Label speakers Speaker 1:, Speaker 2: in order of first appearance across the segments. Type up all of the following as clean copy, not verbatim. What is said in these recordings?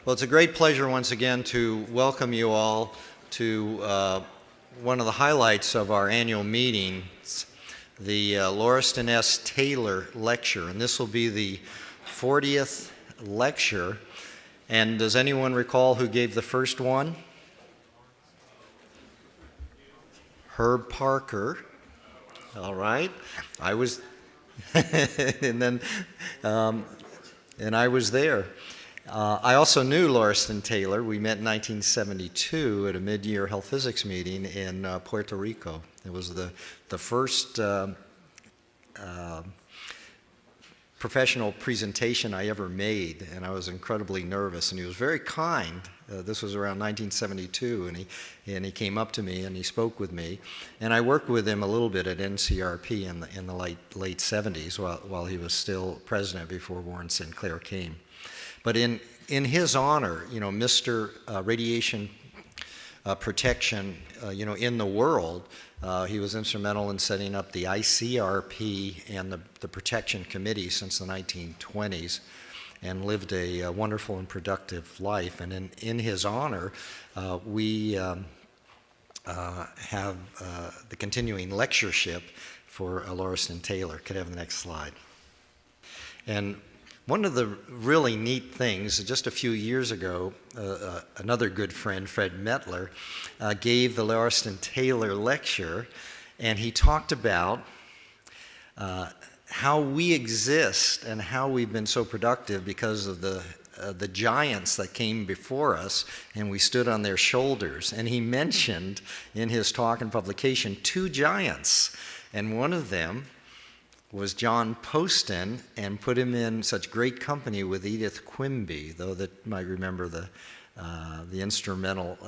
Speaker 1: Well, it's a great pleasure once again to welcome you all to one of the highlights of our annual meetings, the Lauriston S. Taylor Lecture. And this will be the 40th lecture. And does anyone recall who gave the first one? Herb Parker. All right. I was, and I was there. I also knew Lauriston Taylor. We met in 1972 at a mid-year health physics meeting in Puerto Rico. It was the first professional presentation I ever made, and I was incredibly nervous. And he was very kind. This was around 1972, and he came up to me and he spoke with me. And I worked with him a little bit at NCRP in the late 70s while he was still president before Warren Sinclair came. But in his honor, Mr. Radiation Protection, in the world, he was instrumental in setting up the ICRP and the Protection Committee since the 1920s, and lived a wonderful and productive life. And in his honor, we have the continuing lectureship for Lauriston Taylor. Could I have the next slide? And one of the really neat things, just a few years ago, another good friend, Fred Mettler, gave the Lauriston Taylor lecture, and he talked about how we exist and how we've been so productive because of the giants that came before us, and we stood on their shoulders. And he mentioned in his talk and publication 2 giants, and one of them was John Poston, and put him in such great company with Edith Quimby, though that might remember the instrumental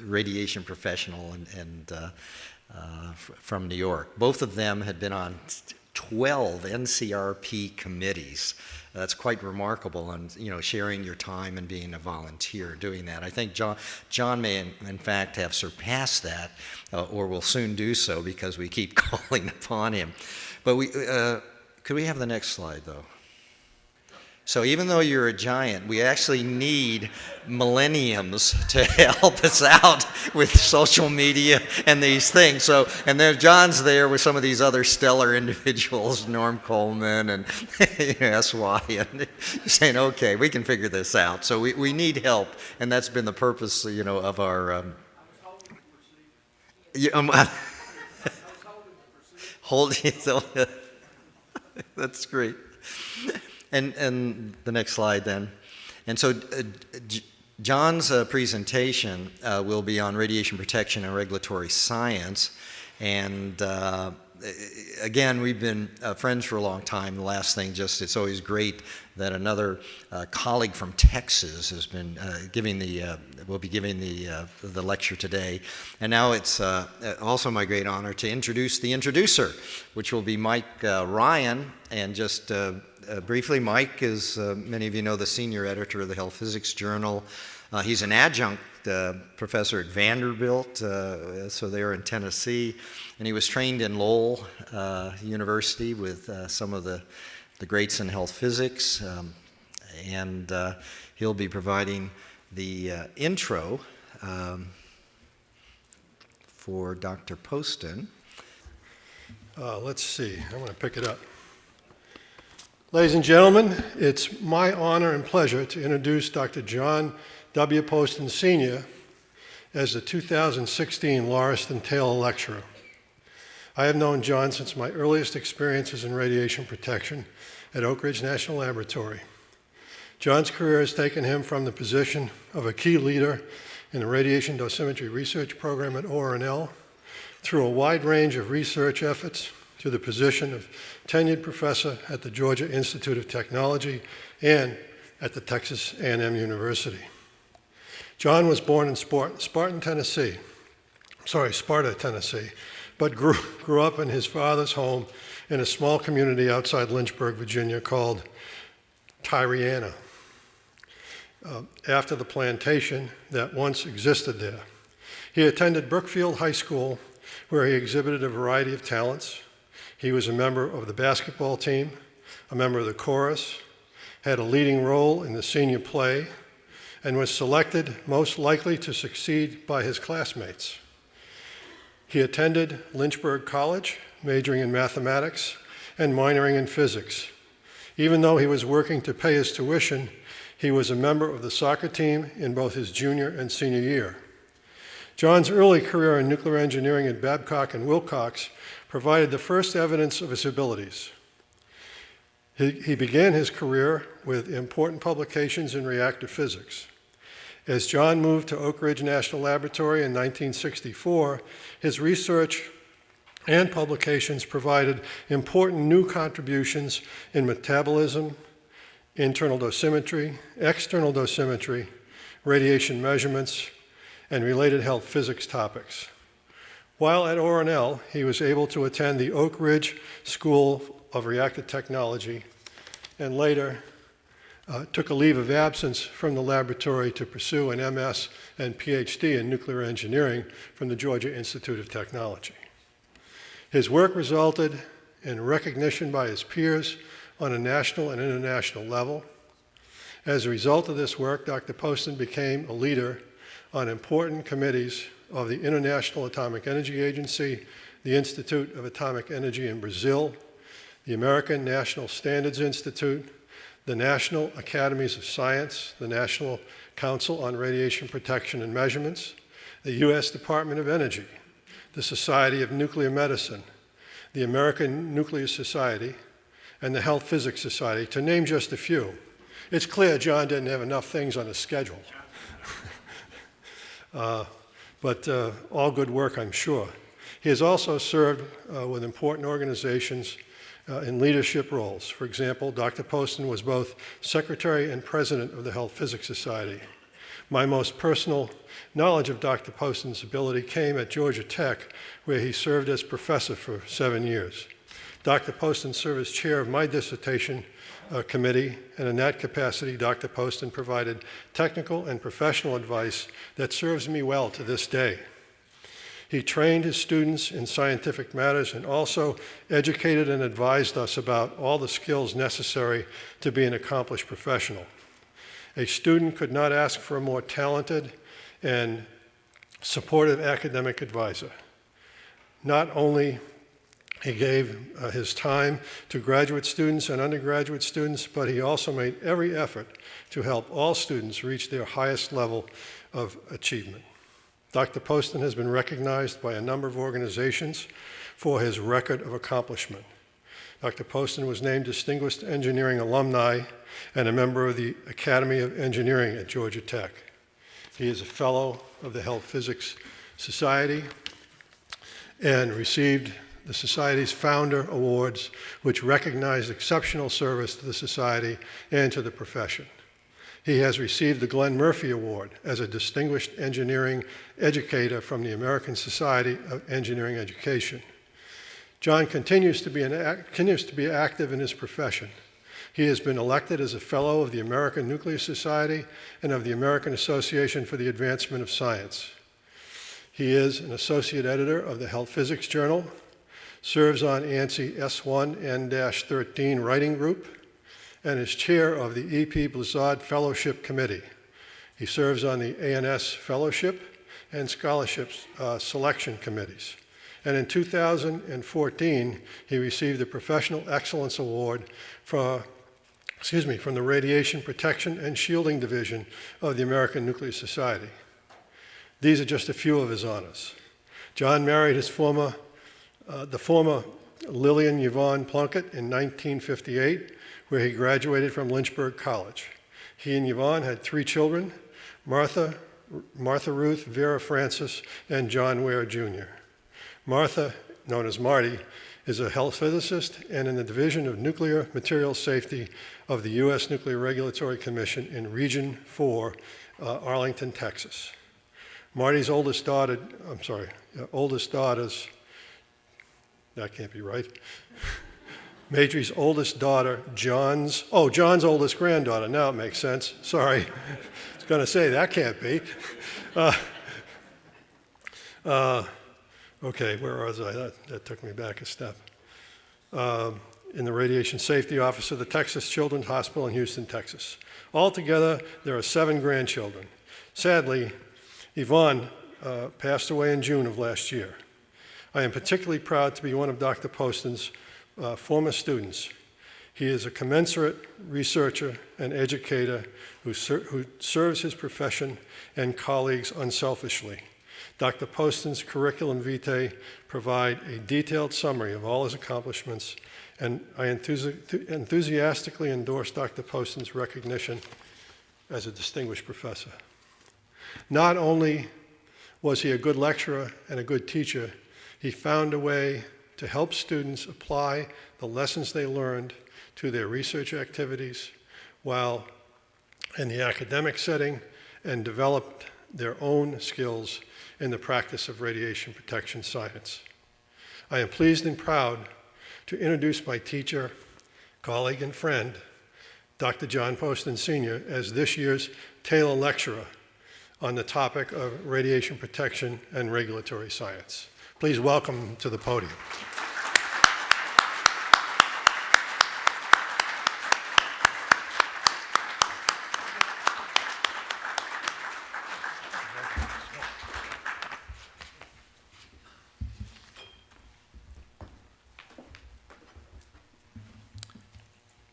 Speaker 1: radiation professional and from New York. Both of them had been on 12 NCRP committees. That's quite remarkable, and sharing your time and being a volunteer doing that. I think John may in fact have surpassed that, or will soon do so because we keep calling upon him. But could we have the next slide though? So even though you're a giant, we actually need millenniums to help us out with social media and these things. So, and then John's there with some of these other stellar individuals, Norm Coleman and S.Y., and saying, okay, we can figure this out. So we need help, and that's been the purpose, of our... That's great. And the next slide then. And so John's presentation will be on radiation protection and regulatory science. And again, we've been friends for a long time. The last thing, it's always great that another colleague from Texas has been will be giving the lecture today. And now it's also my great honor to introduce the introducer, which will be Mike Ryan. And just briefly, Mike is, many of you know, the senior editor of the Health Physics Journal. He's an adjunct professor at Vanderbilt, so they're in Tennessee, and he was trained in Lowell University with some of the greats in health physics, and he'll be providing the intro for Dr. Poston.
Speaker 2: Let's see, I'm going to pick it up. Ladies and gentlemen, it's my honor and pleasure to introduce Dr. John W. Poston, Sr. as the 2016 Lauriston Taylor Lecturer. I have known John since my earliest experiences in radiation protection at Oak Ridge National Laboratory. John's career has taken him from the position of a key leader in the radiation dosimetry research program at ORNL through a wide range of research efforts to the position of tenured professor at the Georgia Institute of Technology and at the Texas A&M University. John was born in Sparta, Tennessee, but grew up in his father's home in a small community outside Lynchburg, Virginia called Tyriana, after the plantation that once existed there. He attended Brookfield High School, where he exhibited a variety of talents. He was a member of the basketball team, a member of the chorus, had a leading role in the senior play, and was selected most likely to succeed by his classmates. He attended Lynchburg College, majoring in mathematics and minoring in physics. Even though he was working to pay his tuition, he was a member of the soccer team in both his junior and senior year. John's early career in nuclear engineering at Babcock and Wilcox provided the first evidence of his abilities. He began his career with important publications in reactor physics. As John moved to Oak Ridge National Laboratory in 1964, his research and publications provided important new contributions in metabolism, internal dosimetry, external dosimetry, radiation measurements, and related health physics topics. While at Ornell, he was able to attend the Oak Ridge School of Reactor Technology and later took a leave of absence from the laboratory to pursue an MS and PhD in nuclear engineering from the Georgia Institute of Technology. His work resulted in recognition by his peers on a national and international level. As a result of this work, Dr. Poston became a leader on important committees of the International Atomic Energy Agency, the Institute of Atomic Energy in Brazil, the American National Standards Institute, the National Academies of Science, the National Council on Radiation Protection and Measurements, the U.S. Department of Energy, the Society of Nuclear Medicine, the American Nuclear Society, and the Health Physics Society, to name just a few. It's clear John didn't have enough things on his schedule. But all good work, I'm sure. He has also served with important organizations in leadership roles. For example, Dr. Poston was both secretary and president of the Health Physics Society. My most personal knowledge of Dr. Poston's ability came at Georgia Tech, where he served as professor for 7 years. Dr. Poston served as chair of my dissertation committee, and in that capacity, Dr. Poston provided technical and professional advice that serves me well to this day. He trained his students in scientific matters and also educated and advised us about all the skills necessary to be an accomplished professional. A student could not ask for a more talented and supportive academic advisor. Not only he gave his time to graduate students and undergraduate students, but he also made every effort to help all students reach their highest level of achievement. Dr. Poston has been recognized by a number of organizations for his record of accomplishment. Dr. Poston was named Distinguished Engineering Alumni and a member of the Academy of Engineering at Georgia Tech. He is a fellow of the Health Physics Society and received the Society's Founder Awards, which recognize exceptional service to the Society and to the profession. He has received the Glenn Murphy Award as a Distinguished Engineering Educator from the American Society of Engineering Education. John continues to be active in his profession. He has been elected as a Fellow of the American Nuclear Society and of the American Association for the Advancement of Science. He is an Associate Editor of the Health Physics Journal, serves on ANSI S1N-13 Writing Group, and is chair of the E.P. Blizzard Fellowship Committee. He serves on the ANS Fellowship and Scholarships Selection Committees. And in 2014, he received the Professional Excellence Award from the Radiation Protection and Shielding Division of the American Nuclear Society. These are just a few of his honors. John married the former Lillian Yvonne Plunkett in 1958, where he graduated from Lynchburg College. He and Yvonne had 3 children, Martha Ruth, Vera Francis, and John Ware Jr. Martha, known as Marty, is a health physicist and in the Division of Nuclear Materials Safety of the U.S. Nuclear Regulatory Commission in Region 4, Arlington, Texas. Marty's oldest daughters, that can't be right. Marjorie's oldest daughter, John's oldest granddaughter. Now it makes sense. Sorry. I was going to say, that can't be. Okay, where was I? That took me back a step. in the Radiation Safety Office of the Texas Children's Hospital in Houston, Texas. Altogether, there are 7 grandchildren. Sadly, Yvonne passed away in June of last year. I am particularly proud to be one of Dr. Poston's former students. He is a commensurate researcher and educator who serves his profession and colleagues unselfishly. Dr. Poston's curriculum vitae provide a detailed summary of all his accomplishments, and I enthusiastically endorse Dr. Poston's recognition as a distinguished professor. Not only was he a good lecturer and a good teacher, he found a way to help students apply the lessons they learned to their research activities while in the academic setting, and developed their own skills in the practice of radiation protection science. I am pleased and proud to introduce my teacher, colleague, and friend, Dr. John Poston Sr., as this year's Taylor Lecturer on the topic of radiation protection and regulatory science. Please welcome him to the podium.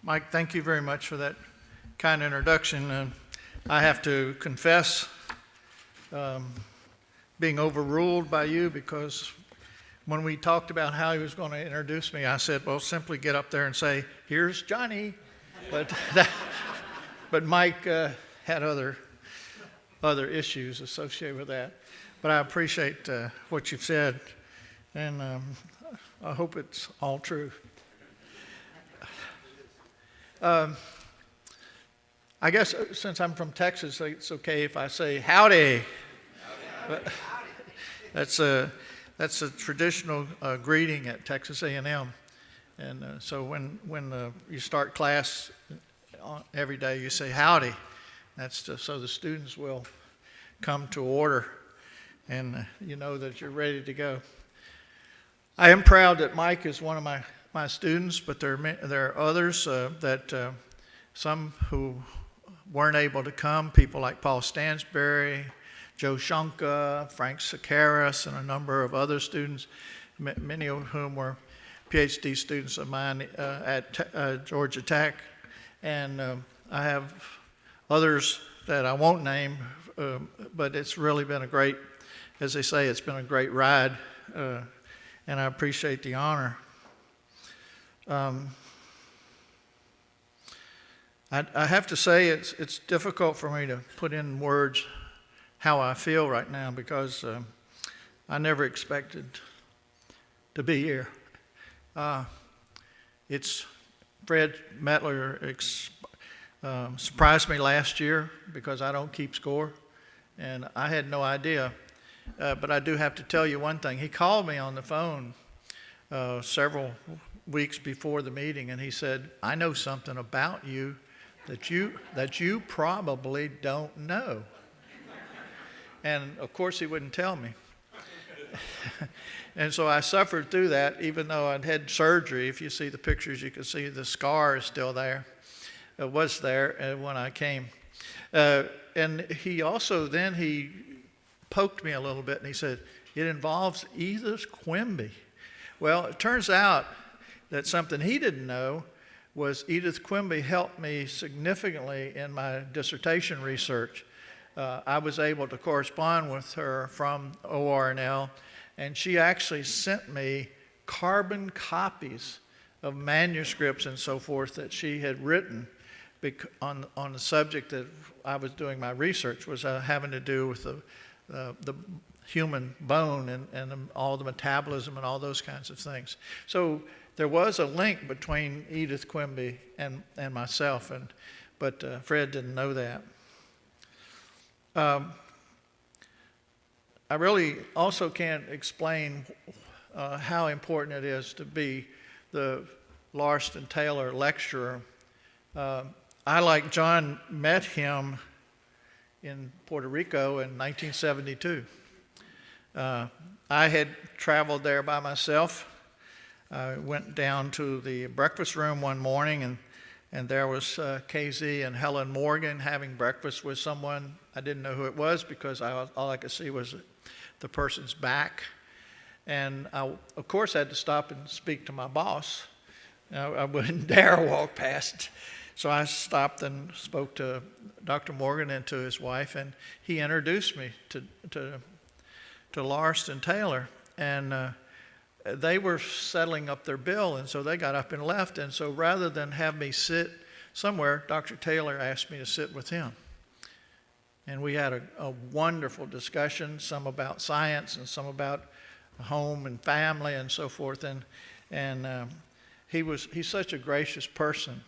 Speaker 3: Mike, thank you very much for that kind introduction. I have to confess being overruled by you, because when we talked about how he was going to introduce me, I said, well, simply get up there and say, here's Johnny. But Mike had other issues associated with that. But I appreciate what you've said, and I hope it's all true. I guess since I'm from Texas, it's okay if I say howdy. But that's a traditional greeting at Texas A&M, and so when you start class every day, you say howdy. That's so the students will come to order, and you know that you're ready to go. I am proud that Mike is one of my students, but there are others that some who weren't able to come, people like Paul Stansberry, Joe Shonka, Frank Sakaris, and a number of other students, many of whom were PhD students of mine at Georgia Tech. And I have others that I won't name, but it's really been a great, as they say, it's been a great ride, and I appreciate the honor. I have to say it's difficult for me to put in words how I feel right now, because I never expected to be here. Fred Mettler surprised me last year, because I don't keep score, and I had no idea. But I do have to tell you one thing. He called me on the phone several weeks before the meeting, and he said, I know something about you that you probably don't know. And of course he wouldn't tell me. And so I suffered through that, even though I'd had surgery. If you see the pictures, you can see the scar is still there. It was there when I came. And he also he poked me a little bit, and he said, it involves Edith Quimby. Well, it turns out that something he didn't know was Edith Quimby helped me significantly in my dissertation research. I was able to correspond with her from ORNL, and she actually sent me carbon copies of manuscripts and so forth that she had written on the subject that I was doing my research, was having to do with the human bone and all the metabolism and all those kinds of things. So there was a link between Edith Quimby and myself, but Fred didn't know that. I really also can't explain how important it is to be the Lauriston Taylor lecturer. I, like John, met him in Puerto Rico in 1972. I had traveled there by myself. I went down to the breakfast room one morning, and there was KZ and Helen Morgan having breakfast with someone. I didn't know who it was because all I could see was the person's back. And I, of course, had to stop and speak to my boss. I wouldn't dare walk past. So I stopped and spoke to Dr. Morgan and to his wife, and he introduced me to Lauriston Taylor. And they were settling up their bill, and so they got up and left. And so rather than have me sit somewhere, Dr. Taylor asked me to sit with him. And we had a wonderful discussion, some about science and some about home and family and so forth. And he's such a gracious person.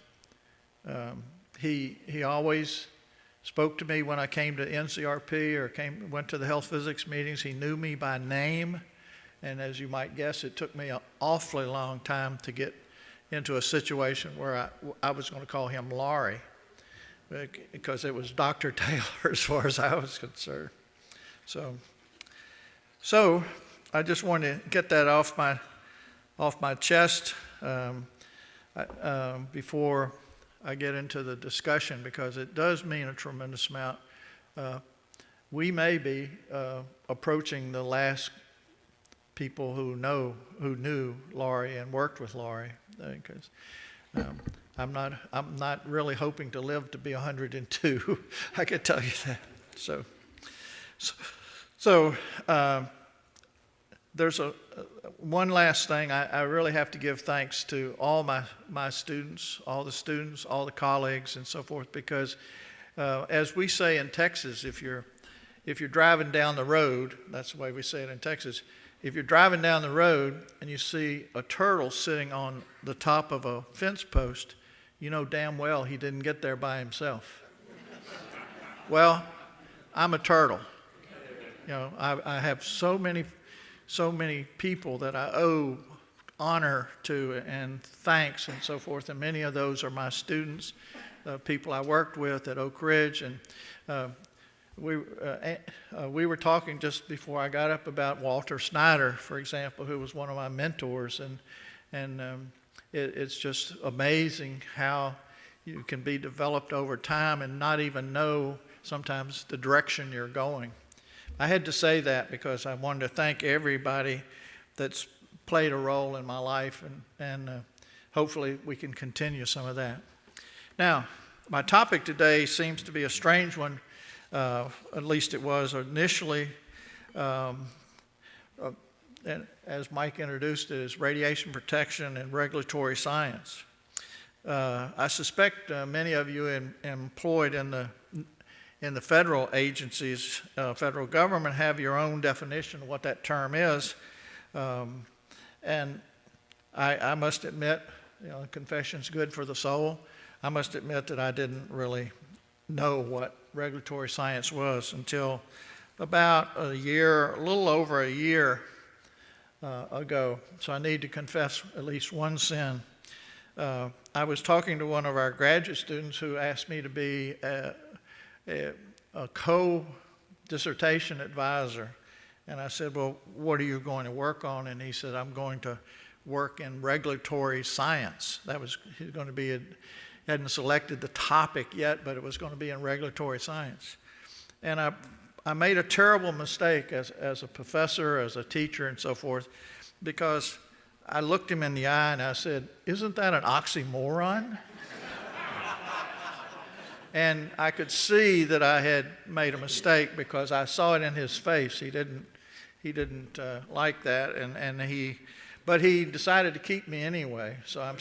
Speaker 3: He always spoke to me when I came to NCRP or went to the health physics meetings. He knew me by name. And as you might guess, it took me an awfully long time to get into a situation where I was going to call him Laurie, because it was Dr. Taylor as far as I was concerned. So I just wanted to get that off my chest before I get into the discussion, because it does mean a tremendous amount. We may be approaching the last people who knew Laurie and worked with Laurie, because I'm not really hoping to live to be 102. I can tell you that. So there's one last thing. I really have to give thanks to all my students, all the colleagues, and so forth, because as we say in Texas, if you're driving down the road, that's the way we say it in Texas. If you're driving down the road and you see a turtle sitting on the top of a fence post, you know damn well he didn't get there by himself. Well, I'm a turtle. You know, I have so many people that I owe honor to and thanks and so forth, and many of those are my students, people I worked with at Oak Ridge, and we were talking just before I got up about Walter Snyder, for example, who was one of my mentors, and it's just amazing how you can be developed over time and not even know sometimes the direction you're going. I had to say that because I wanted to thank everybody that's played a role in my life, and hopefully we can continue some of that. Now, my topic today seems to be a strange one. At least it was initially, and as Mike introduced it, is radiation protection and regulatory science. I suspect many of you employed in the federal agencies, federal government, have your own definition of what that term is. And I must admit, confession's good for the soul. I must admit that I didn't really know what regulatory science was until about a little over a year ago. So I need to confess at least one sin. I was talking to one of our graduate students who asked me to be a co-dissertation advisor. And I said, well, what are you going to work on? And he said, I'm going to work in regulatory science. He's going to be hadn't selected the topic yet, but it was going to be in regulatory science. And I made a terrible mistake as a professor, as a teacher, and so forth, because I looked him in the eye and I said, isn't that an oxymoron? And I could see that I had made a mistake because I saw it in his face. He didn't like that, but he decided to keep me anyway. So I'm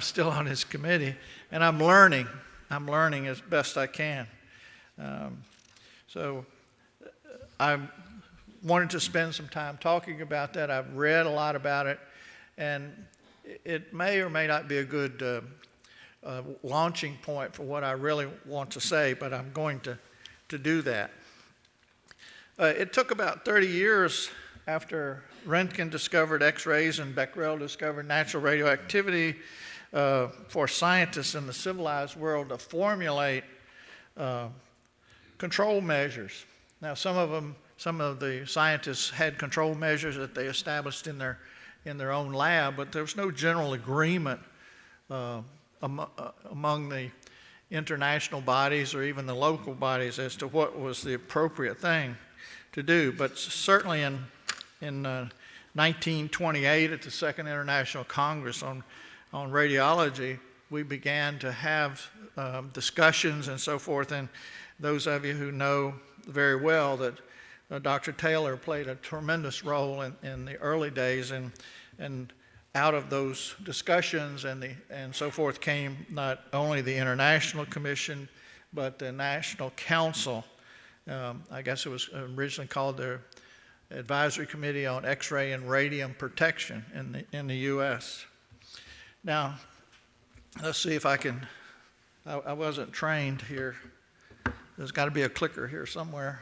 Speaker 3: still on his committee, and I'm learning as best I can. So I wanted to spend some time talking about that. I've read a lot about it, and it may or may not be a good launching point for what I really want to say, but I'm going to do that. It took about 30 years after Röntgen discovered X-rays and Becquerel discovered natural radioactivity for scientists in the civilized world to formulate control measures. Now, some of the scientists had control measures that they established in in their own lab, but there was no general agreement among the international bodies or even the local bodies as to what was the appropriate thing to do. But certainly in 1928 at the Second International Congress on Radiology, we began to have discussions and so forth. And those of you who know very well that Dr. Taylor played a tremendous role in the early days, and out of those discussions and so forth came not only the International Commission, but the National Council. I guess it was originally called the Advisory Committee on X-ray and Radium Protection in the U.S. Now, let's see if I can. I wasn't trained here. There's got to be a clicker here somewhere.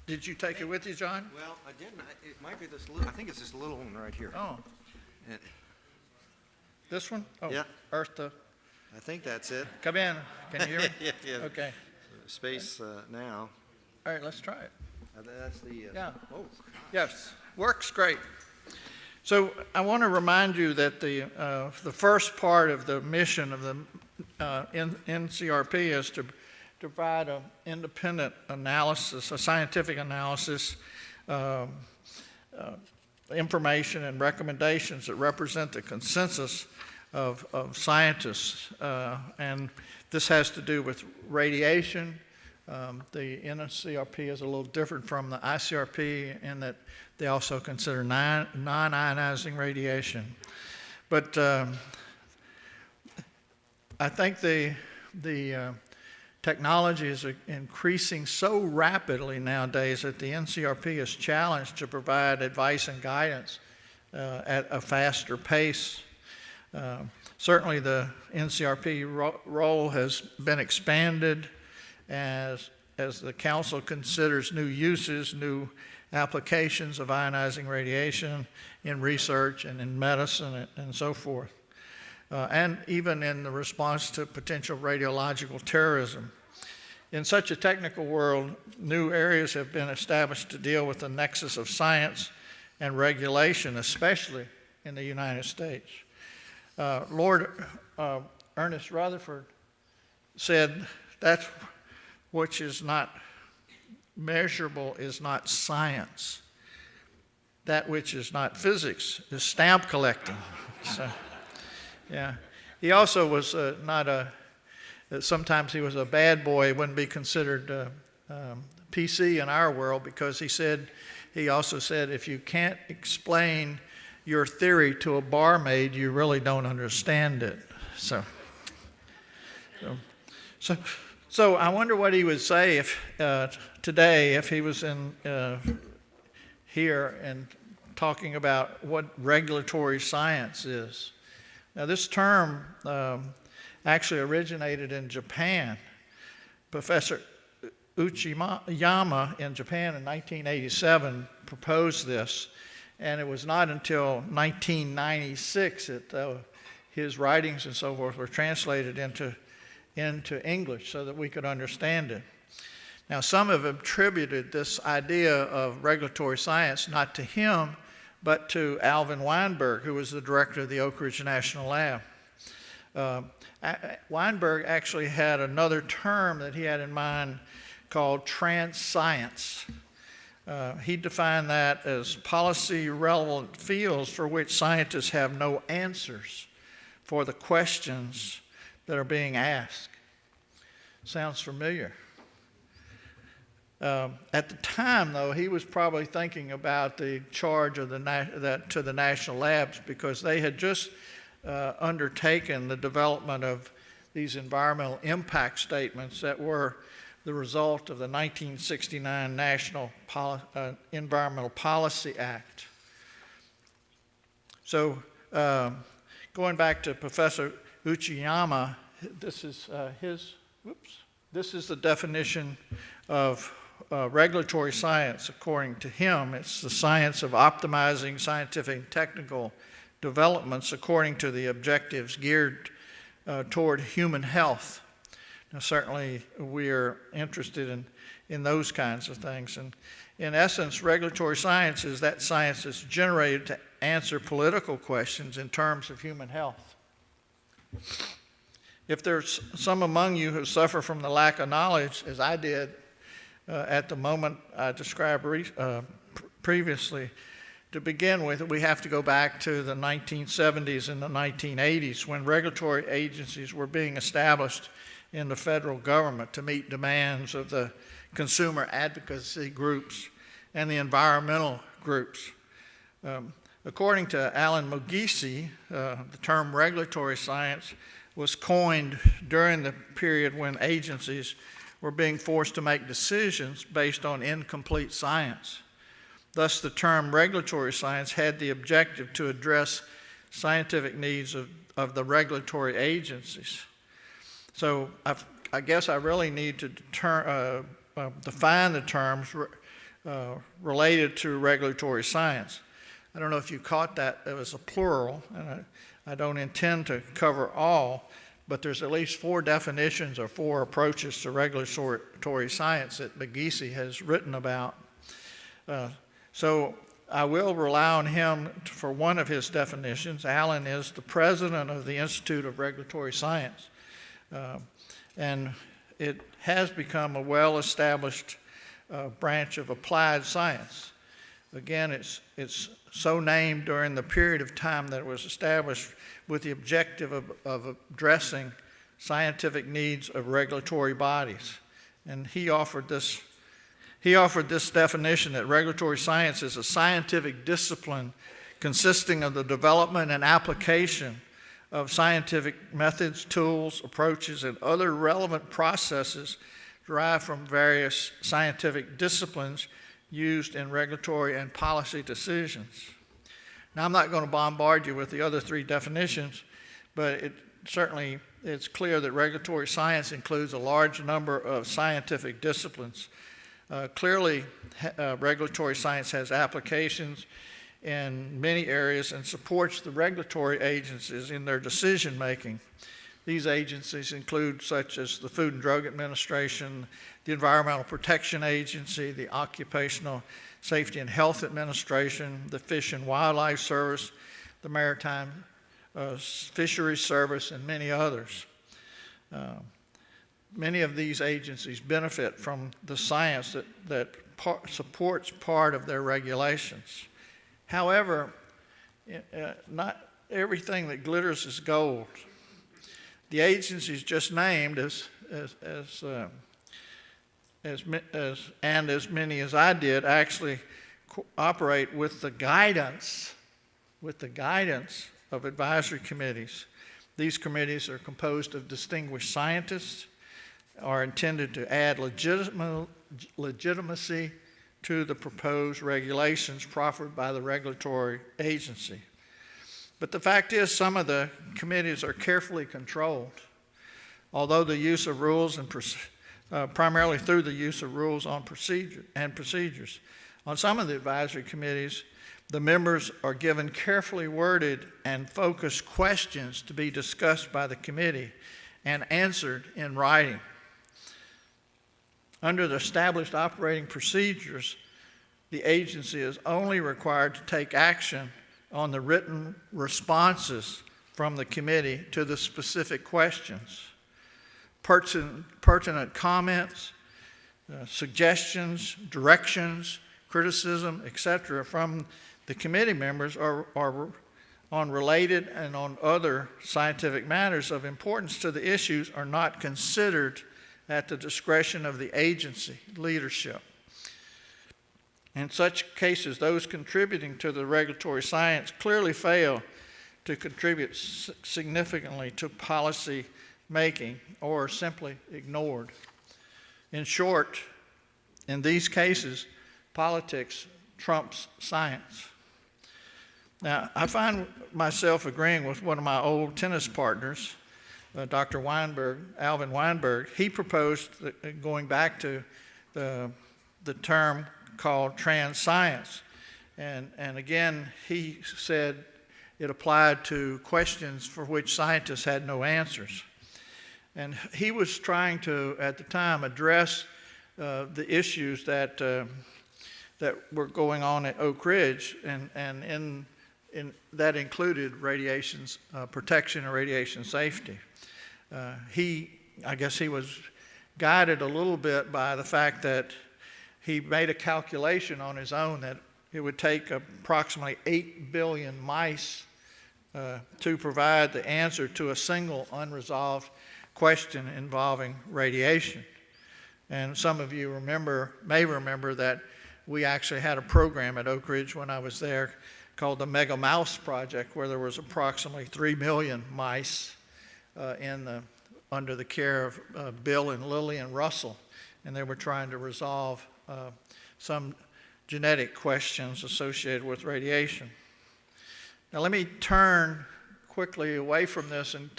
Speaker 3: Did you take it with you, John?
Speaker 1: Well, I didn't. It might be this little, I think it's this little one right here.
Speaker 3: Oh,
Speaker 1: And
Speaker 3: this one? Oh,
Speaker 1: Yeah.
Speaker 3: Eartha.
Speaker 1: I think that's it.
Speaker 3: Come in. Can you hear me?
Speaker 1: Yeah.
Speaker 3: Okay.
Speaker 1: Space now.
Speaker 3: All right, let's try it.
Speaker 1: That's the.
Speaker 3: Yeah.
Speaker 1: Oh.
Speaker 3: Yes, works great. So I want to remind you that the first part of the mission of the NCRP is to provide an independent analysis, a scientific analysis, information and recommendations that represent the consensus of scientists. And this has to do with radiation. The NCRP is a little different from the ICRP in that they also consider non-ionizing radiation. But I think the technology is increasing so rapidly nowadays that the NCRP is challenged to provide advice and guidance at a faster pace. Certainly the NCRP role has been expanded as the council considers new uses, new applications of ionizing radiation in research and in medicine and so forth. And even in the response to potential radiological terrorism. In such a technical world, new areas have been established to deal with the nexus of science and regulation, especially in the United States. Lord Ernest Rutherford said, "That which is not measurable is not science. That which is not physics is stamp collecting." So, yeah. He also was sometimes he was a bad boy, wouldn't be considered PC in our world, because he also said, if you can't explain your theory to a barmaid, you really don't understand it. So I wonder what he would say if today, if he was in here and talking about what regulatory science is. Now, this term actually originated in Japan. Professor Uchiyama in Japan in 1987 proposed this, and it was not until 1996 that his writings and so forth were translated into English so that we could understand it. Now, some have attributed this idea of regulatory science not to him, but to Alvin Weinberg, who was the director of the Oak Ridge National Lab. Weinberg actually had another term that he had in mind called trans-science. He defined that as policy-relevant fields for which scientists have no answers for the questions that are being asked. Sounds familiar. At the time, though, he was probably thinking about the charge of to the national labs, because they had just undertaken the development of these environmental impact statements that were the result of the 1969 National Environmental Policy Act. So going back to Professor Uchiyama, this is this is the definition of regulatory science according to him. It's the science of optimizing scientific and technical developments according to the objectives geared toward human health. Now, certainly we are interested in those kinds of things. And in essence, regulatory science is that science that's generated to answer political questions in terms of human health. If there's some among you who suffer from the lack of knowledge, as I did at the moment I described previously, to begin with, we have to go back to the 1970s and the 1980s when regulatory agencies were being established in the federal government to meet demands of the consumer advocacy groups and the environmental groups. According to Alan Mogisi, the term regulatory science was coined during the period when agencies were being forced to make decisions based on incomplete science. Thus, the term regulatory science had the objective to address scientific needs of the regulatory agencies. So I guess I really need to define the terms related to regulatory science. I don't know if you caught that. It was a plural, and I don't intend to cover all, but there's at least 4 definitions or 4 approaches to regulatory science that Mogisi has written about. So I will rely on him for one of his definitions. Alan is the president of the Institute of Regulatory Science, and it has become a well-established branch of applied science. Again, it's so named during the period of time that it was established with the objective of addressing scientific needs of regulatory bodies. And he offered this definition that regulatory science is a scientific discipline consisting of the development and application of scientific methods, tools, approaches, and other relevant processes derived from various scientific disciplines used in regulatory and policy decisions. Now, I'm not going to bombard you with the other 3 definitions, but it's clear that regulatory science includes a large number of scientific disciplines. Clearly, regulatory science has applications in many areas and supports the regulatory agencies in their decision making. These agencies include such as the Food and Drug Administration, the Environmental Protection Agency, the Occupational Safety and Health Administration, the Fish and Wildlife Service, the Maritime Fisheries Service, and many others. Many of these agencies benefit from the science that supports part of their regulations. However, not everything that glitters is gold. The agencies just named, as many as I did, actually operate with the guidance of advisory committees. These committees are composed of distinguished scientists, are intended to add legitimacy to the proposed regulations proffered by the regulatory agency. But the fact is, some of the committees are carefully controlled, although the use of rules and primarily through the use of rules on procedures. On some of the advisory committees, the members are given carefully worded and focused questions to be discussed by the committee and answered in writing. Under the established operating procedures, the agency is only required to take action on the written responses from the committee to the specific questions. Pertinent comments, suggestions, directions, criticism, etc. from the committee members are on related and on other scientific matters of importance to the issues are not considered at the discretion of the agency leadership. In such cases, those contributing to the regulatory science clearly fail to contribute significantly to policy making or are simply ignored. In short, in these cases, politics trumps science. Now, I find myself agreeing with one of my old tennis partners, Dr. Weinberg, Alvin Weinberg. He proposed going back to the term called trans science. And again, he said it applied to questions for which scientists had no answers. And he was trying to, at the time, address the issues that were going on at Oak Ridge, and in that included radiation protection and radiation safety. I guess he was guided a little bit by the fact that he made a calculation on his own that it would take approximately 8 billion mice to provide the answer to a single unresolved question involving radiation. And some of you may remember that we actually had a program at Oak Ridge when I was there called the Mega Mouse Project, where there was approximately 3 million mice under the care of Bill and Lillian Russell, and they were trying to resolve some genetic questions associated with radiation. Now let me turn quickly away from this and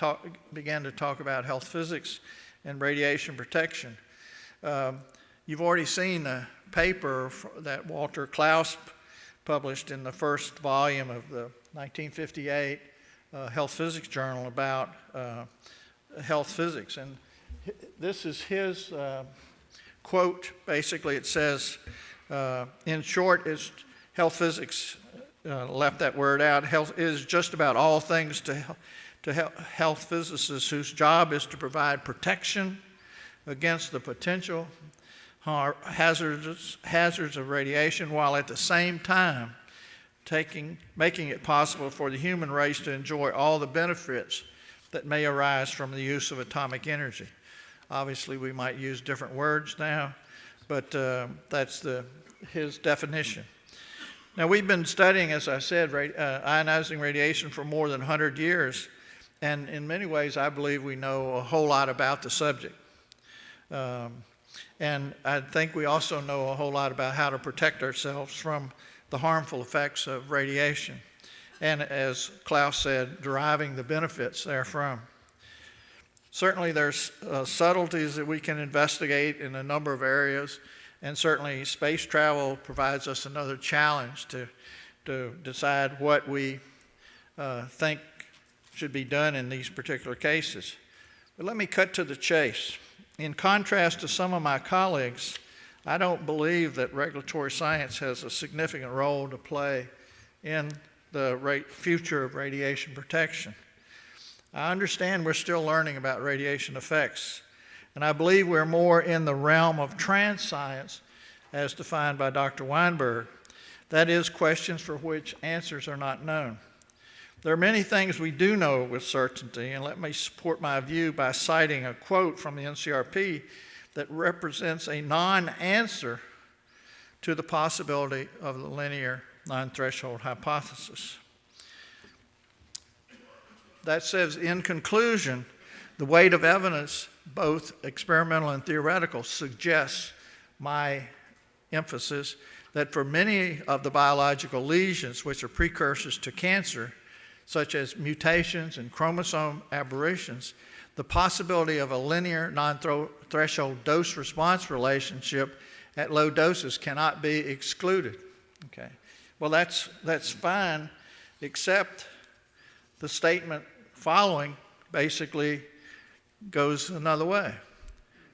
Speaker 3: begin to talk about health physics and radiation protection. You've already seen the paper that Walter Klaus published in the first volume of the 1958 Health Physics Journal about health physics. And this is his quote. Basically, it says, in short, health physics, left that word out, health is just about all things to health physicists whose job is to provide protection against the potential hazards of radiation, while at the same time making it possible for the human race to enjoy all the benefits that may arise from the use of atomic energy. Obviously, we might use different words now, but that's his definition. Now, we've been studying, as I said, ionizing radiation for more than 100 years, and in many ways, I believe we know a whole lot about the subject. And I think we also know a whole lot about how to protect ourselves from the harmful effects of radiation, and as Klaus said, deriving the benefits therefrom. Certainly there's subtleties that we can investigate in a number of areas, and certainly space travel provides us another challenge to decide what we think should be done in these particular cases. But let me cut to the chase. In contrast to some of my colleagues, I don't believe that regulatory science has a significant role to play in the future of radiation protection. I understand we're still learning about radiation effects, and I believe we're more in the realm of trans science as defined by Dr. Weinberg. That is, questions for which answers are not known. There are many things we do know with certainty, and let me support my view by citing a quote from the NCRP that represents a non-answer to the possibility of the linear non-threshold hypothesis. That says, in conclusion, the weight of evidence, both experimental and theoretical, suggests my emphasis that for many of the biological lesions which are precursors to cancer, such as mutations and chromosome aberrations, the possibility of a linear non-threshold dose-response relationship at low doses cannot be excluded. Okay. Well, that's fine, except the statement following basically goes another way.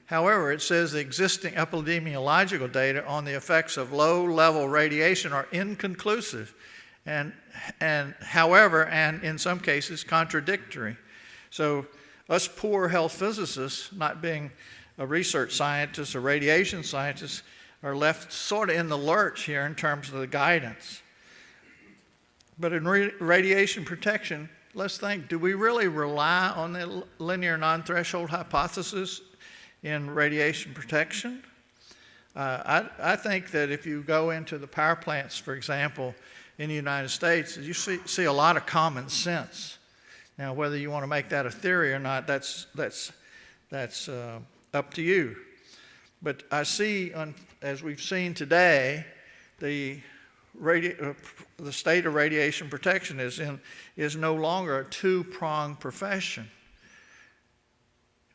Speaker 3: However, it says the existing epidemiological data on the effects of low-level radiation are inconclusive, and however, and in some cases contradictory. So us poor health physicists, not being a research scientist or radiation scientists, are left sort of in the lurch here in terms of the guidance. But in radiation protection, let's think, do we really rely on the linear non-threshold hypothesis in radiation protection? I think that if you go into the power plants, for example, in the United States, you see a lot of common sense. Now, whether you want to make that a theory or not, that's up to you. But I see, as we've seen today, the state of radiation protection is no longer a two-pronged profession.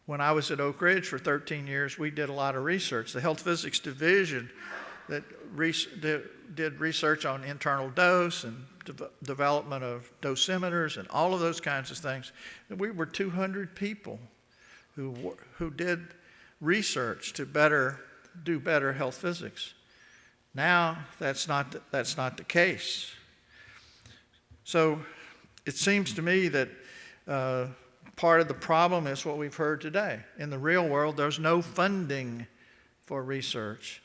Speaker 3: When I was at Oak Ridge for 13 years, we did a lot of research. The Health Physics Division that did research on internal dose and development of dosimeters and all of those kinds of things. And we were 200 people who did research to better do better health physics. Now that's not the case. So it seems to me that part of the problem is what we've heard today. In the real world, there's no funding for research.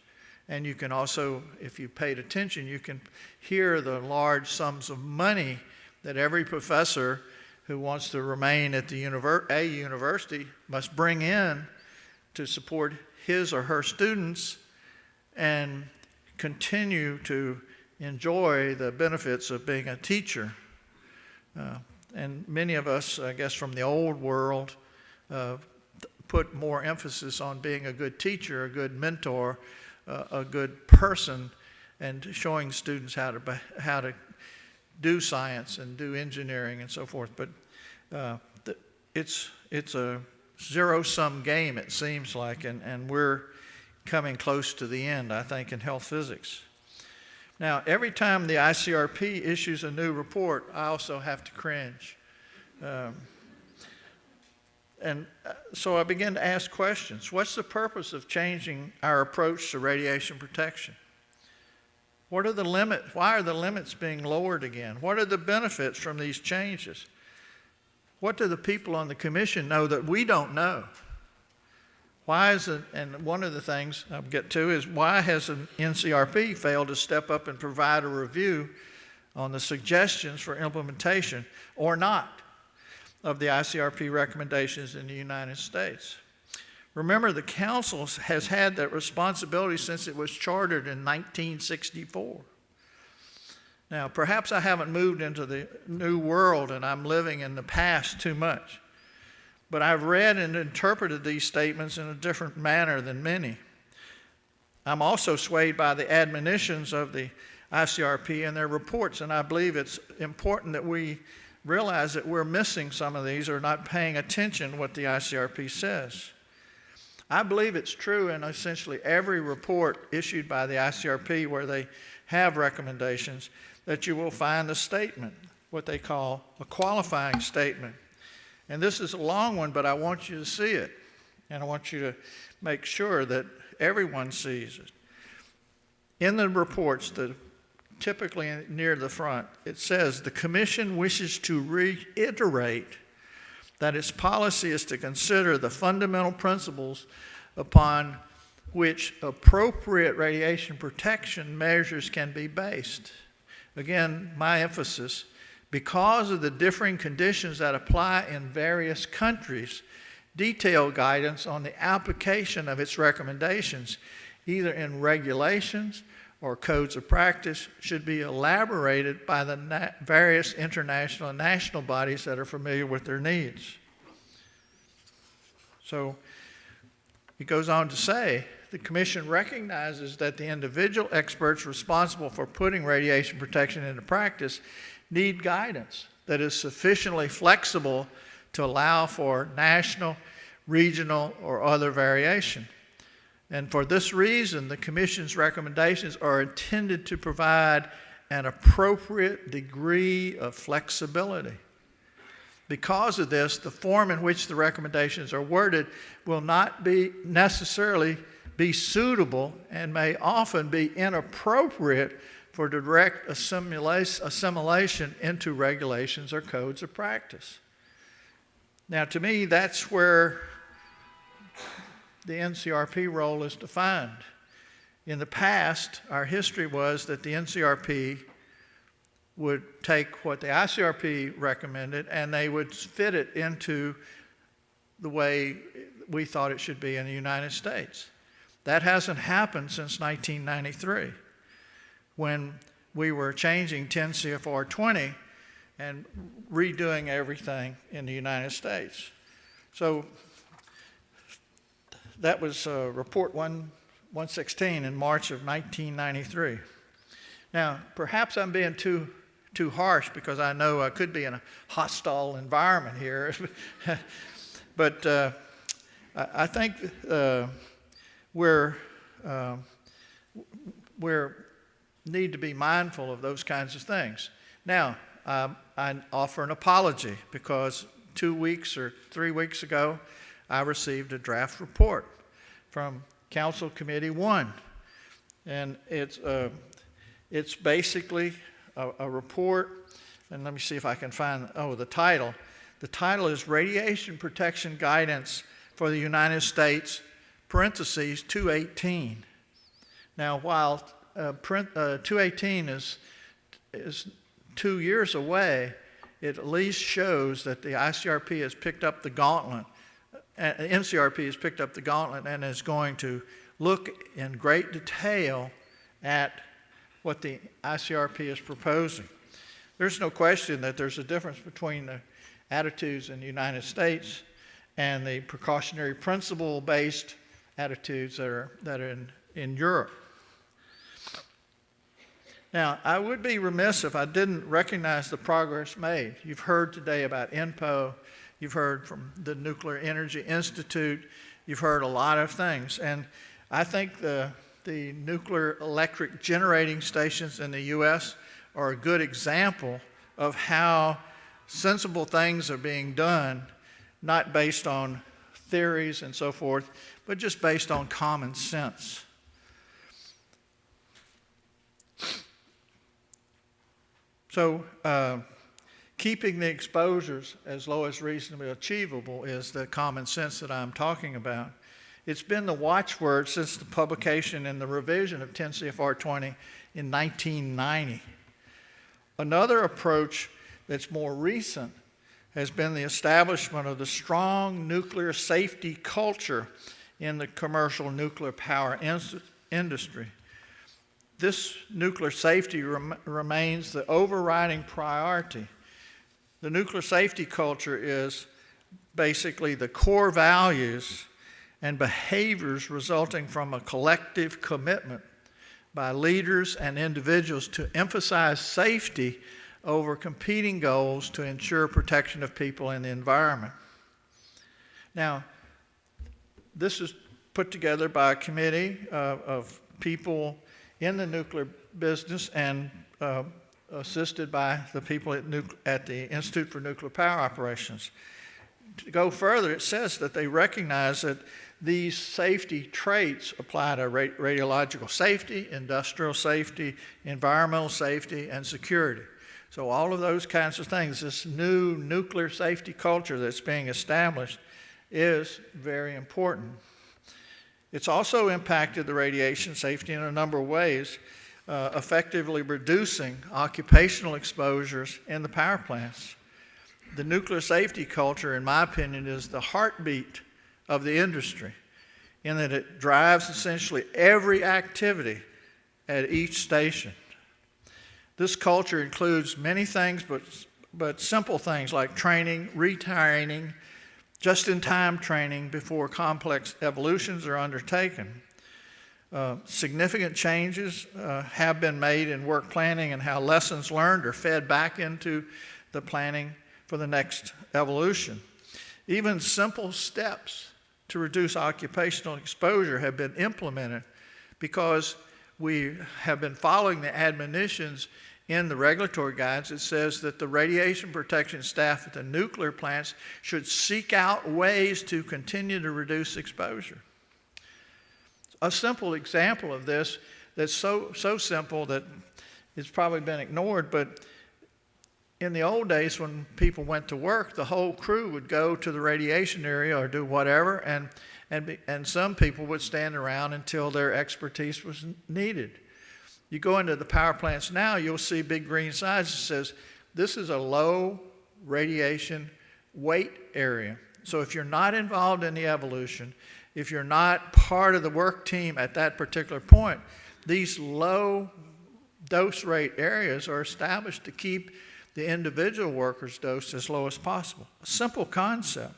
Speaker 3: And you can also, if you paid attention, you can hear the large sums of money that every professor who wants to remain at the university must bring in to support his or her students and continue to enjoy the benefits of being a teacher. And many of us, I guess, from the old world, put more emphasis on being a good teacher, a good mentor, a good person, and showing students how to do science and do engineering and so forth. But it's a zero-sum game, it seems like, and we're coming close to the end, I think, in health physics. Now, every time the ICRP issues a new report, I also have to cringe. So I begin to ask questions. What's the purpose of changing our approach to radiation protection? What are the limits? Why are the limits being lowered again? What are the benefits from these changes? What do the people on the commission know that we don't know? Why is it, and one of the things I'll get to is why has an NCRP failed to step up and provide a review on the suggestions for implementation or not of the ICRP recommendations in the United States? Remember, the Council has had that responsibility since it was chartered in 1964. Now, perhaps I haven't moved into the new world and I'm living in the past too much, but I've read and interpreted these statements in a different manner than many. I'm also swayed by the admonitions of the ICRP and their reports, and I believe it's important that we realize that we're missing some of these or not paying attention to what the ICRP says. I believe it's true in essentially every report issued by the ICRP where they have recommendations that you will find the statement, what they call a qualifying statement. And this is a long one, but I want you to see it. And I want you to make sure that everyone sees it. In the reports, typically near the front, it says, the Commission wishes to reiterate that its policy is to consider the fundamental principles upon which appropriate radiation protection measures can be based. Again, my emphasis, because of the differing conditions that apply in various countries, detailed guidance on the application of its recommendations, either in regulations or codes of practice, should be elaborated by the various international and national bodies that are familiar with their needs. So it goes on to say, the Commission recognizes that the individual experts responsible for putting radiation protection into practice need guidance that is sufficiently flexible to allow for national, regional, or other variation. And for this reason, the Commission's recommendations are intended to provide an appropriate degree of flexibility. Because of this, the form in which the recommendations are worded will not necessarily be suitable and may often be inappropriate for direct assimilation into regulations or codes of practice. Now, to me, that's where the NCRP role is defined. In the past, our history was that the NCRP would take what the ICRP recommended and they would fit it into the way we thought it should be in the United States. That hasn't happened since 1993, when we were changing 10 CFR 20 and redoing everything in the United States. So that was Report 116 in March of 1993. Now, perhaps I'm being too harsh because I know I could be in a hostile environment here, but I think we're need to be mindful of those kinds of things. Now, I offer an apology because 2 weeks or 3 weeks ago, I received a draft report from Council Committee 1. And it's basically a report, and let me see if I can find, the title. The title is Radiation Protection Guidance for the United States, parentheses, 218. Now, while 218 is 2 years away, it at least shows that the ICRP has picked up the gauntlet, NCRP has picked up the gauntlet and is going to look in great detail at what the ICRP is proposing. There's no question that there's a difference between the attitudes in the United States and the precautionary principle-based attitudes that are in Europe. Now, I would be remiss if I didn't recognize the progress made. You've heard today about INPO. You've heard from the Nuclear Energy Institute. You've heard a lot of things. And I think the nuclear electric generating stations in the U.S. are a good example of how sensible things are being done, not based on theories and so forth, but just based on common sense. So keeping the exposures as low as reasonably achievable is the common sense that I'm talking about. It's been the watchword since the publication and the revision of 10 CFR 20 in 1990. Another approach that's more recent has been the establishment of the strong nuclear safety culture in the commercial nuclear power industry. This nuclear safety remains the overriding priority. The nuclear safety culture is basically the core values and behaviors resulting from a collective commitment by leaders and individuals to emphasize safety over competing goals to ensure protection of people and the environment. Now, this is put together by a committee of people in the nuclear business and assisted by the people at the Institute for Nuclear Power Operations. To go further, it says that they recognize that these safety traits apply to radiological safety, industrial safety, environmental safety, and security. So all of those kinds of things, this new nuclear safety culture that's being established is very important. It's also impacted the radiation safety in a number of ways, effectively reducing occupational exposures in the power plants. The nuclear safety culture, in my opinion, is the heartbeat of the industry in that it drives essentially every activity at each station. This culture includes many things, but simple things like training, retraining, just-in-time training before complex evolutions are undertaken. Significant changes have been made in work planning and how lessons learned are fed back into the planning for the next evolution. Even simple steps to reduce occupational exposure have been implemented because we have been following the admonitions in the regulatory guides. It says that the radiation protection staff at the nuclear plants should seek out ways to continue to reduce exposure. A simple example of this that's so simple that it's probably been ignored, but in the old days when people went to work, the whole crew would go to the radiation area or do whatever, and some people would stand around until their expertise was needed. You go into the power plants now, you'll see big green signs that says, this is a low radiation wait area. So if you're not involved in the evolution, if you're not part of the work team at that particular point, these low dose rate areas are established to keep the individual worker's dose as low as possible. A simple concept,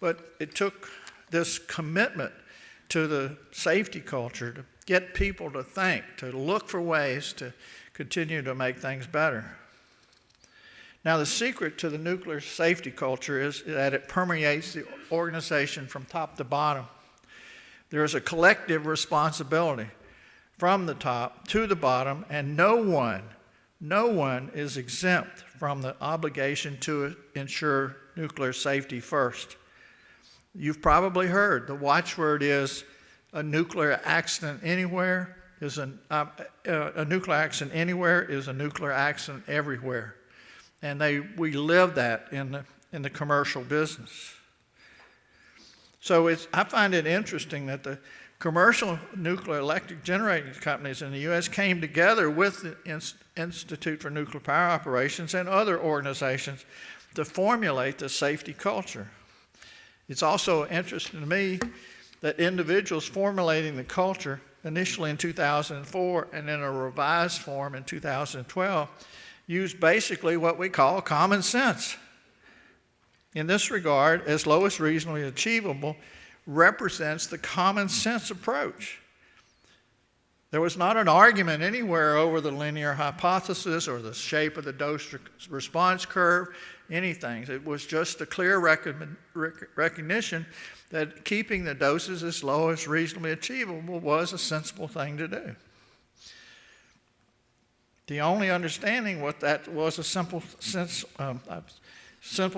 Speaker 3: but it took this commitment to the safety culture to get people to think, to look for ways to continue to make things better. Now, the secret to the nuclear safety culture is that it permeates the organization from top to bottom. There is a collective responsibility from the top to the bottom, and no one is exempt from the obligation to ensure nuclear safety first. You've probably heard the watchword is a nuclear accident anywhere is a nuclear accident anywhere is a nuclear accident everywhere. And we live that in the commercial business. So I find it interesting that the commercial nuclear electric generating companies in the U.S. came together with the Institute for Nuclear Power Operations and other organizations to formulate the safety culture. It's also interesting to me that individuals formulating the culture initially in 2004 and in a revised form in 2012 used basically what we call common sense. In this regard, as low as reasonably achievable represents the common sense approach. There was not an argument anywhere over the linear hypothesis or the shape of the dose response curve, anything. It was just a clear recognition that keeping the doses as low as reasonably achievable was a sensible thing to do. The only understanding what that was a simple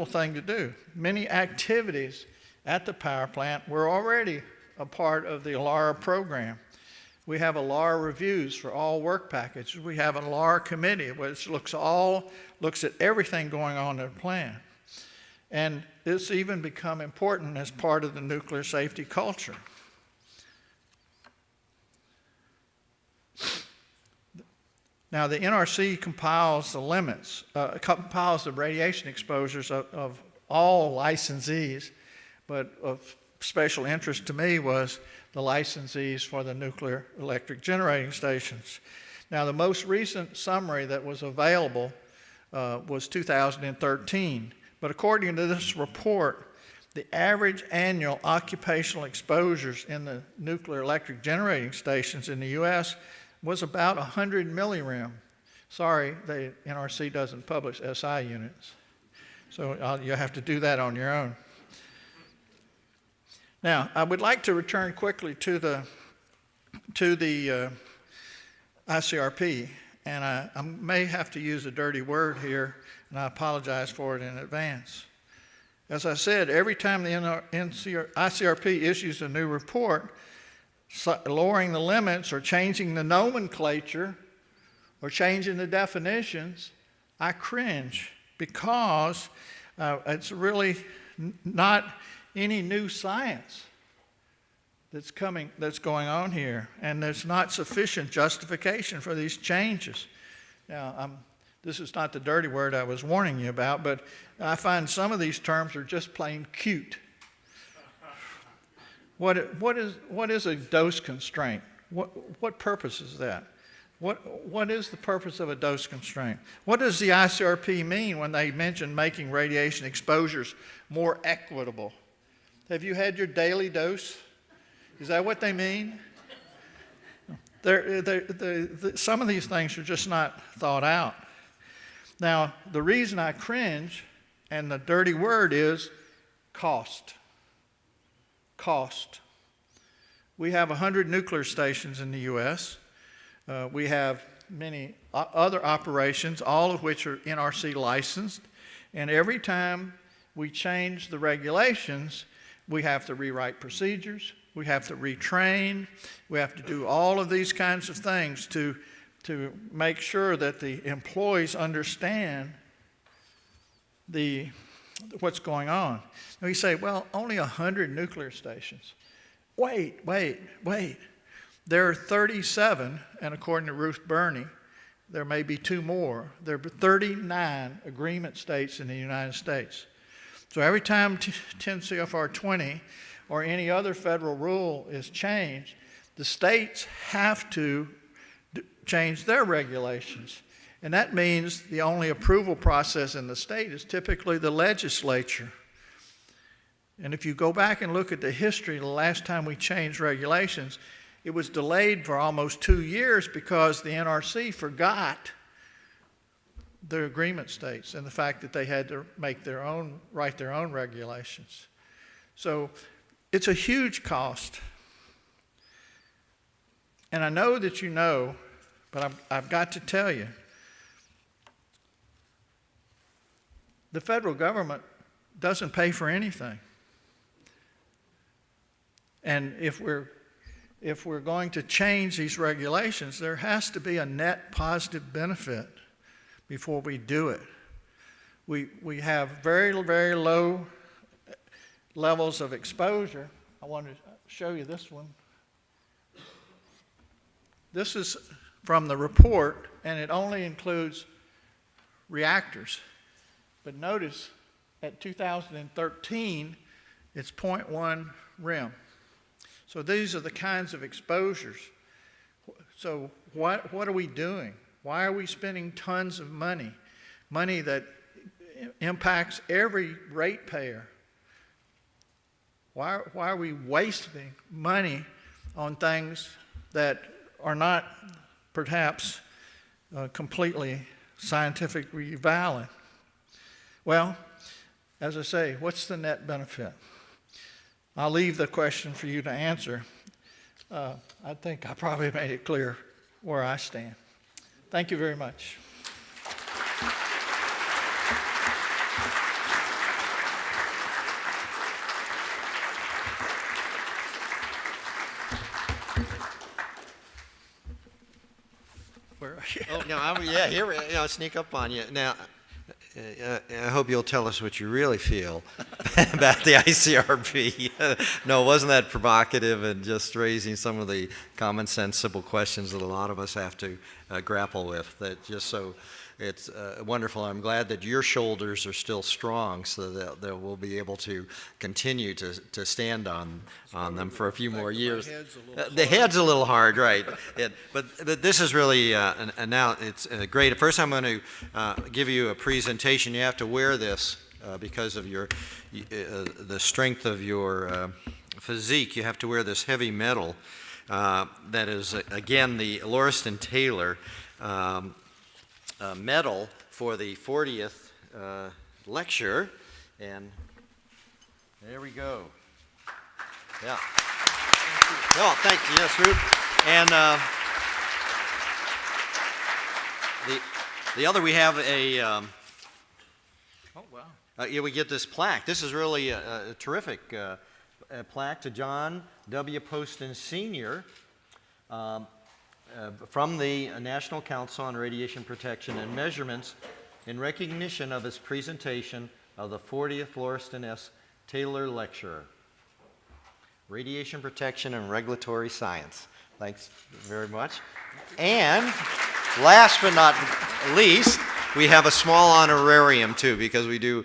Speaker 3: thing to do. Many activities at the power plant were already a part of the LARA program. We have a LARA reviews for all work packages. We have a LARA committee which looks at everything going on in the plant. And it's even become important as part of the nuclear safety culture. Now, the NRC compiles the limits, compiles the radiation exposures of all licensees, but of special interest to me was the licensees for the nuclear electric generating stations. Now, the most recent summary that was available was 2013, but according to this report, the average annual occupational exposures in the nuclear electric generating stations in the U.S. was about 100 millirem. Sorry, the NRC doesn't publish SI units, so you'll have to do that on your own. Now, I would like to return quickly to the ICRP, and I may have to use a dirty word here, and I apologize for it in advance. As I said, every time the ICRP issues a new report, lowering the limits or changing the nomenclature or changing the definitions, I cringe because it's really not any new science that's going on here, and there's not sufficient justification for these changes. Now, this is not the dirty word I was warning you about, but I find some of these terms are just plain cute. What is a dose constraint? What purpose is that? What is the purpose of a dose constraint? What does the ICRP mean when they mention making radiation exposures more equitable? Have you had your daily dose? Is that what they mean? Some of these things are just not thought out. Now, the reason I cringe, and the dirty word is cost. Cost. We have 100 nuclear stations in the U.S. We have many other operations, all of which are NRC licensed. And every time we change the regulations, we have to rewrite procedures, we have to retrain, we have to do all of these kinds of things to make sure that the employees understand what's going on. And we say, well, only 100 nuclear stations. Wait. There are 37, and according to Ruth Burney, there may be 2 more. There are 39 agreement states in the United States. So every time 10 CFR 20 or any other federal rule is changed, the states have to change their regulations. And that means the only approval process in the state is typically the legislature. And if you go back and look at the history, the last time we changed regulations, it was delayed for almost 2 years because the NRC forgot the agreement states and the fact that they had to write their own regulations. So it's a huge cost. And I know that you know, but I've got to tell you, the federal government doesn't pay for anything. And if we're if we're going to change these regulations, there has to be a net positive benefit before we do it. We have very, very low levels of exposure. I want to show you this one. This is from the report, and it only includes reactors. But notice at 2013, it's 0.1 rem. So these are the kinds of exposures. So what are we doing? Why are we spending tons of money? Money that impacts every ratepayer. Why are we wasting money on things that are not perhaps completely scientifically valid? Well, as I say, what's the net benefit? I'll leave the question for you to answer. I think I probably made it clear where I stand. Thank you very much. Where are you?
Speaker 1: Oh, no, here, I'll sneak up on you. Now, I hope you'll tell us what you really feel about the ICRP. No, wasn't that provocative and just raising some of the common sense, simple questions that a lot of us have to grapple with? That just so it's wonderful. I'm glad that your shoulders are still strong, so that we'll be able to continue to stand on them for a few more years. The head's a little hard, right? But this is really now it's great. First, I'm going to give you a presentation. You have to wear this because of your the strength of your physique. You have to wear this heavy metal that is again the Lauriston Taylor medal for the 40th lecture, and there we go. Yeah. Oh, thank you. Yes, Ruth. And the other, we have a. Oh wow. Yeah, we get this plaque. This is really a terrific plaque to John W. Poston Sr. From the National Council on Radiation Protection and Measurements in recognition of his presentation of the 40th Lauriston S. Taylor Lecture, Radiation Protection and Regulatory Science. Thanks very much. And last but not least, we have a small honorarium too, because we do,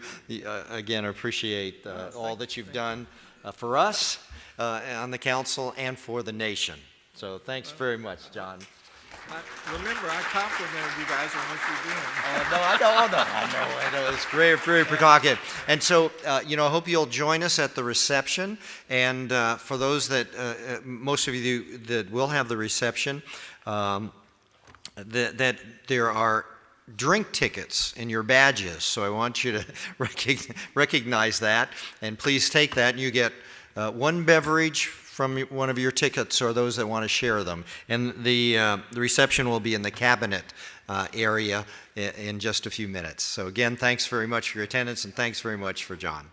Speaker 1: again, appreciate all that you've done for us on the council and for the nation. So thanks very much, John.
Speaker 3: Remember, I complimented you guys on what you're doing.
Speaker 1: I know. It's very, very provocative. And so, I hope you'll join us at the reception. And for those that, most of you that will have the reception, that there are drink tickets in your badges. So I want you to recognize that. And please take that. And you get one beverage from one of your tickets, or those that want to share them. And the reception will be in the cabinet area in just a few minutes. So again, thanks very much for your attendance, and thanks very much for John.